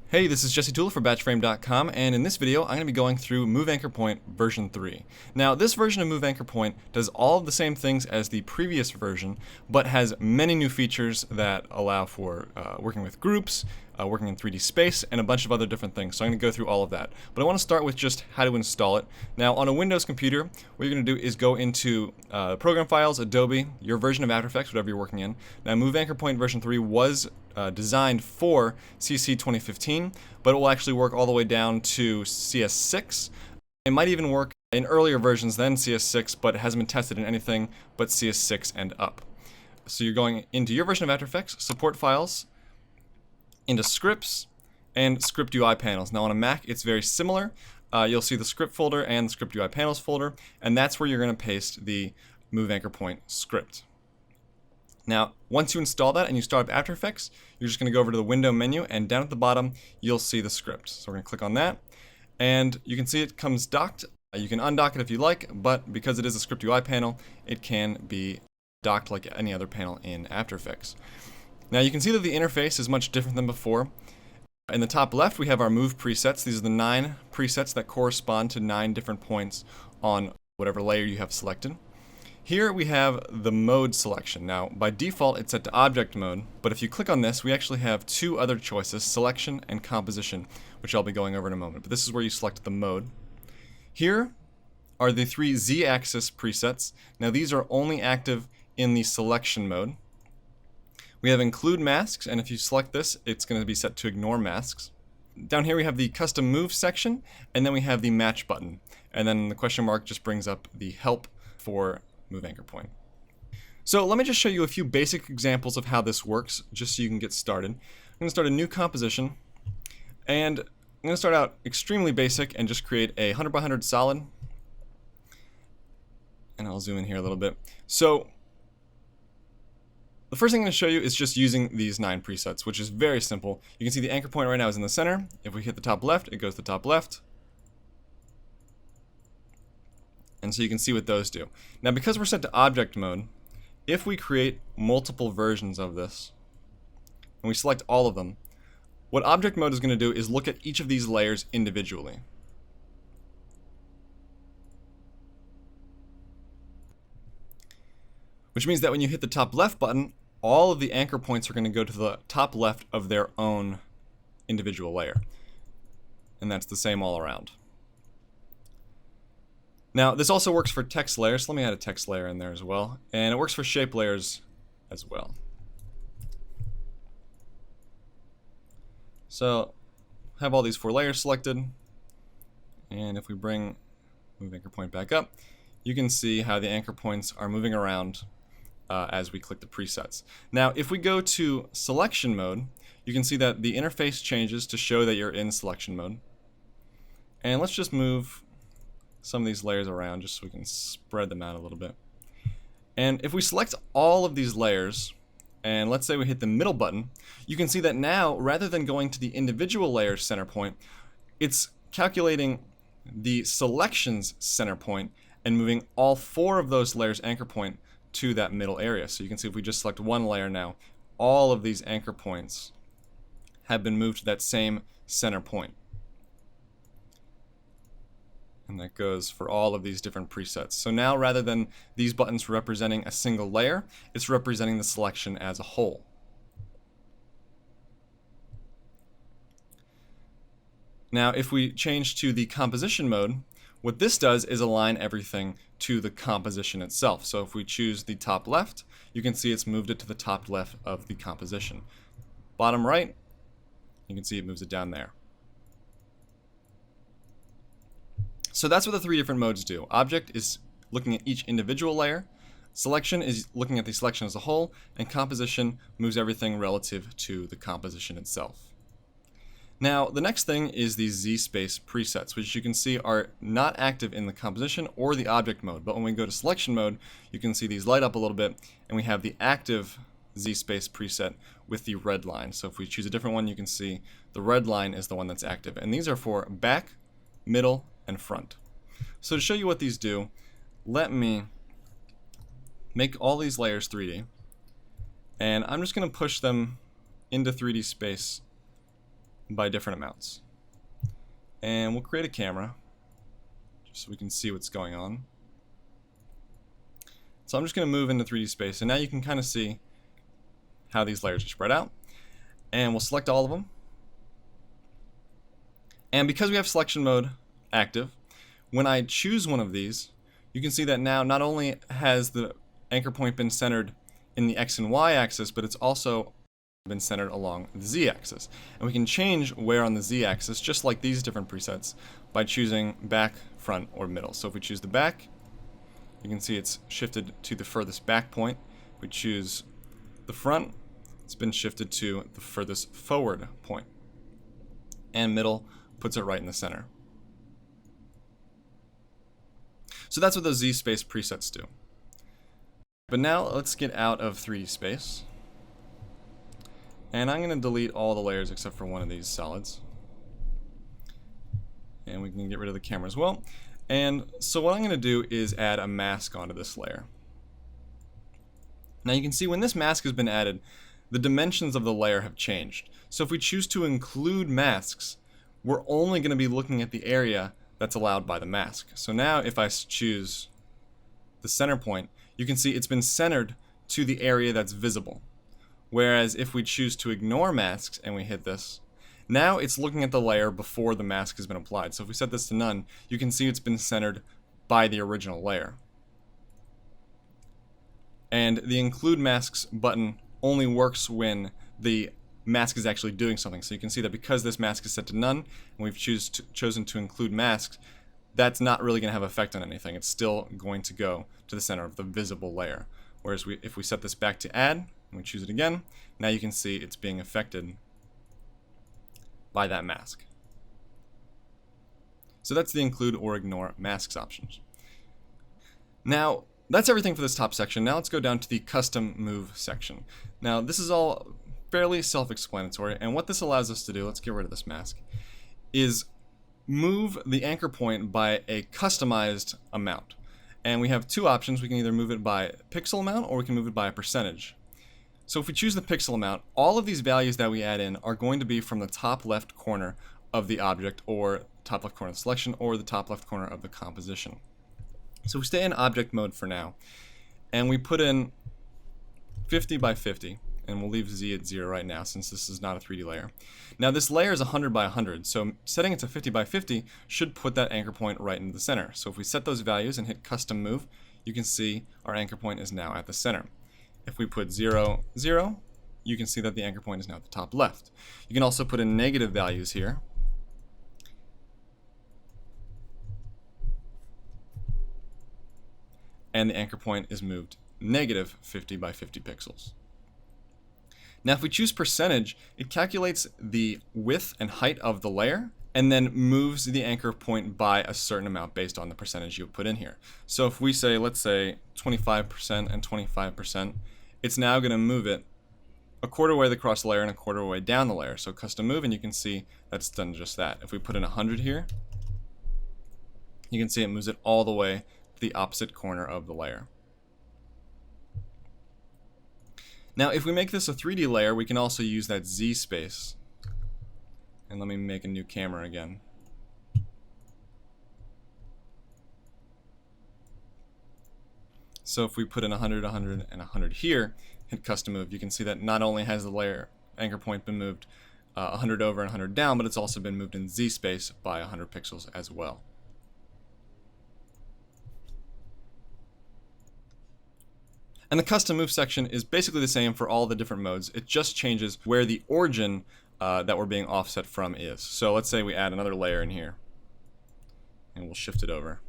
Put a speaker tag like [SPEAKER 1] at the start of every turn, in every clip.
[SPEAKER 1] Hey, this is Jesse Toole for BatchFrame.com, and in this video I'm going to be going through Move Anchor Point version 3. Now, this version of Move Anchor Point does all of the same things as the previous version, but has many new features that allow for working with groups, working in 3D space, and a bunch of other different things. So I'm going to go through all of that. But I want to start with just how to install it. Now, on a Windows computer, what you're going to do is go into Program Files, Adobe, your version of After Effects, whatever you're working in. Now, Move Anchor Point version 3 was designed for CC 2015, but it will actually work all the way down to CS6. It might even work in earlier versions than CS6, but it hasn't been tested in anything but CS6 and up. So you're going into your version of After Effects, Support Files, into Scripts, and Script UI Panels. Now on a Mac, it's very similar. You'll see the script folder and the Script UI Panels folder, and that's where you're going to paste the Move Anchor Point script. Now, once you install that and you start up After Effects, you're just going to go over to the Window menu, and down at the bottom, you'll see the script. So we're going to click on that, and you can see it comes docked. You can undock it if you like, but because it is a Script UI panel, it can be docked like any other panel in After Effects. Now, you can see that the interface is much different than before. In the top left, we have our Move presets. These are the 9 presets that correspond to 9 different points on whatever layer you have selected. Here we have the mode selection. Now, by default, it's set to object mode, but if you click on this, we actually have 2 other choices, selection and composition, which I'll be going over in a moment. But this is where you select the mode. Here are the 3 Z-axis presets. Now, these are only active in the selection mode. We have include masks, and if you select this, it's going to be set to ignore masks. Down here we have the custom move section, and then we have the match button. And then the question mark just brings up the help for Move Anchor Point. So let me just show you a few basic examples of how this works, just so you can get started. I'm going to start a new composition, and I'm going to start out extremely basic and just create a 100 by 100 solid. And I'll zoom in here a little bit. So the first thing I'm going to show you is just using these 9 presets, which is very simple. You can see the anchor point right now is in the center. If we hit the top left, it goes to the top left. And so you can see what those do. Now, because we're set to object mode, if we create multiple versions of this, and we select all of them, what object mode is going to do is look at each of these layers individually. Which means that when you hit the top left button, all of the anchor points are going to go to the top left of their own individual layer. And that's the same all around. Now, this also works for text layers. Let me add a text layer in there as well. And it works for shape layers as well. So, have all these 4 layers selected. And if we bring Move Anchor Point back up, you can see how the anchor points are moving around as we click the presets. Now, if we go to selection mode, you can see that the interface changes to show that you're in selection mode. And let's just move some of these layers around just so we can spread them out a little bit. And if we select all of these layers, and let's say we hit the middle button, you can see that now, rather than going to the individual layer's center point, it's calculating the selection's center point and moving all 4 of those layers' anchor point to that middle area. So you can see if we just select one layer now, all of these anchor points have been moved to that same center point. And that goes for all of these different presets. So now, rather than these buttons representing a single layer, it's representing the selection as a whole. Now, if we change to the composition mode, what this does is align everything to the composition itself. So if we choose the top left, you can see it's moved it to the top left of the composition. Bottom right, you can see it moves it down there. So that's what the 3 different modes do. Object is looking at each individual layer, selection is looking at the selection as a whole, and composition moves everything relative to the composition itself. Now, the next thing is these Z-space presets, which you can see are not active in the composition or the object mode. But when we go to selection mode, you can see these light up a little bit, and we have the active Z-space preset with the red line. So if we choose a different one, you can see the red line is the one that's active. And these are for back, middle, and front. So to show you what these do, let me make all these layers 3D, and I'm just going to push them into 3D space by different amounts. And we'll create a camera just so we can see what's going on. So I'm just going to move into 3D space, and now you can kind of see how these layers are spread out. And we'll select all of them. And because we have selection mode active, when I choose one of these, you can see that now not only has the anchor point been centered in the X and Y axis, but it's also been centered along the Z axis. And we can change where on the Z axis, just like these different presets, by choosing back, front, or middle. So if we choose the back, you can see it's shifted to the furthest back point. If we choose the front, it's been shifted to the furthest forward point. And middle puts it right in the center. So that's what those Z space presets do. But now let's get out of 3D space. And I'm going to delete all the layers except for one of these solids. And we can get rid of the camera as well. And so what I'm going to do is add a mask onto this layer. Now you can see when this mask has been added, the dimensions of the layer have changed. So if we choose to include masks, we're only going to be looking at the area that's allowed by the mask. So now if I choose the center point, you can see it's been centered to the area that's visible. Whereas if we choose to ignore masks and we hit this, now it's looking at the layer before the mask has been applied. So if we set this to none, you can see it's been centered by the original layer. And the include masks button only works when the mask is actually doing something. So you can see that because this mask is set to none and we've chosen to include masks, that's not really going to have effect on anything. It's still going to go to the center of the visible layer. Whereas if we set this back to add and we choose it again, now you can see it's being affected by that mask. So that's the include or ignore masks options. Now that's everything for this top section. Now let's go down to the custom move section. Now this is all fairly self-explanatory, and what this allows us to do, let's get rid of this mask, is move the anchor point by a customized amount. And we have two options. We can either move it by pixel amount or we can move it by a percentage. So if we choose the pixel amount, all of these values that we add in are going to be from the top left corner of the object, or top left corner of the selection, or the top left corner of the composition. So we stay in object mode for now, and we put in 50 by 50, and we'll leave Z at 0 right now since this is not a 3D layer. Now this layer is 100 by 100, so setting it to 50 by 50 should put that anchor point right into the center. So if we set those values and hit custom move, you can see our anchor point is now at the center. If we put 0, 0, you can see that the anchor point is now at the top left. You can also put in negative values here. And the anchor point is moved negative 50 by 50 pixels. Now if we choose percentage, it calculates the width and height of the layer and then moves the anchor point by a certain amount based on the percentage you put in here. So if we say, let's say 25% and 25%, it's now going to move it a quarter way across the layer and a quarter way down the layer. So custom move, and you can see that's done just that. If we put in 100 here, you can see it moves it all the way to the opposite corner of the layer. Now if we make this a 3D layer, we can also use that Z space. And let me make a new camera again. So if we put in 100, 100, and 100 here, hit custom move, you can see that not only has the layer anchor point been moved 100 over and 100 down, but it's also been moved in Z space by 100 pixels as well. And the custom move section is basically the same for all the different modes. It just changes where the origin that we're being offset from is. So let's say we add another layer in here, and we'll shift it over.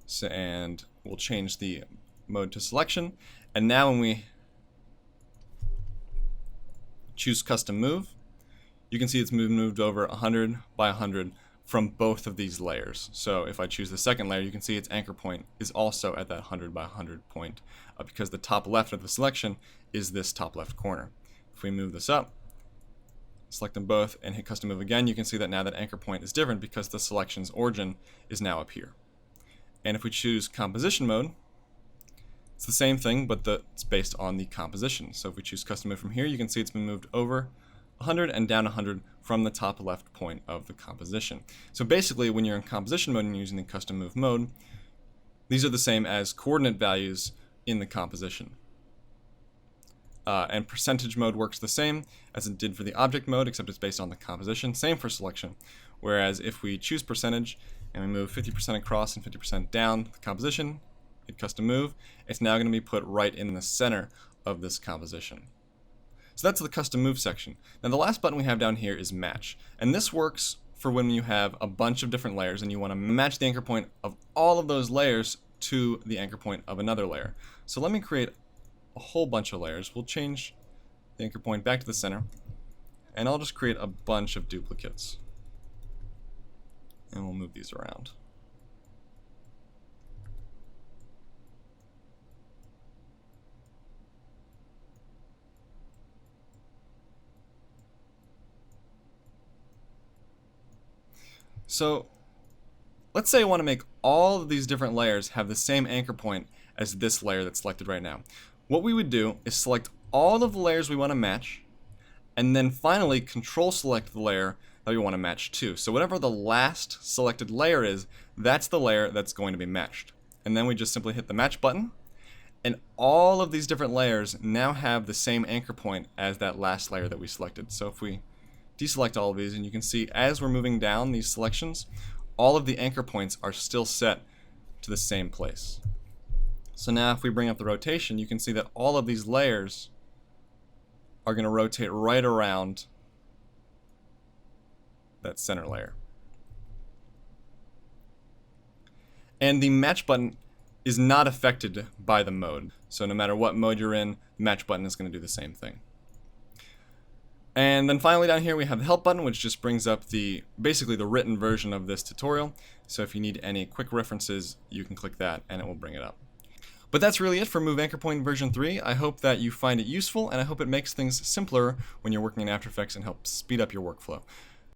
[SPEAKER 1] So, and we'll change the mode to selection. And now when we choose custom move, you can see it's moved over 100 by 100 from both of these layers. So if I choose the second layer, you can see its anchor point is also at that 100 by 100 point because the top left of the selection is this top left corner. If we move this up, select them both, and hit custom move again, you can see that now that anchor point is different because the selection's origin is now up here. And if we choose composition mode, it's the same thing, but it's based on the composition. So if we choose custom move from here, you can see it's been moved over 100 and down 100 from the top left point of the composition. So basically, when you're in composition mode and using the custom move mode, these are the same as coordinate values in the composition. And percentage mode works the same as it did for the object mode, except it's based on the composition. Same for selection. Whereas if we choose percentage and we move 50% across and 50% down the composition, hit custom move, it's now going to be put right in the center of this composition. So that's the custom move section. Now the last button we have down here is match. And this works for when you have a bunch of different layers and you want to match the anchor point of all of those layers to the anchor point of another layer. So let me create a whole bunch of layers. We'll change the anchor point back to the center, and I'll just create a bunch of duplicates. And we'll move these around. So let's say I want to make all of these different layers have the same anchor point as this layer that's selected right now. What we would do is select all of the layers we want to match, and then finally control select the layer that we want to match to. So whatever the last selected layer is, that's the layer that's going to be matched. And then we just simply hit the match button, and all of these different layers now have the same anchor point as that last layer that we selected. So if we deselect all of these, and you can see as we're moving down these selections, all of the anchor points are still set to the same place. So now if we bring up the rotation, you can see that all of these layers are going to rotate right around that center layer. And the match button is not affected by the mode. So no matter what mode you're in, the match button is going to do the same thing. And then finally down here we have the help button, which just brings up basically the written version of this tutorial. So if you need any quick references, you can click that and it will bring it up. But that's really it for Move Anchor Point version 3. I hope that you find it useful, and I hope it makes things simpler when you're working in After Effects and helps speed up your workflow.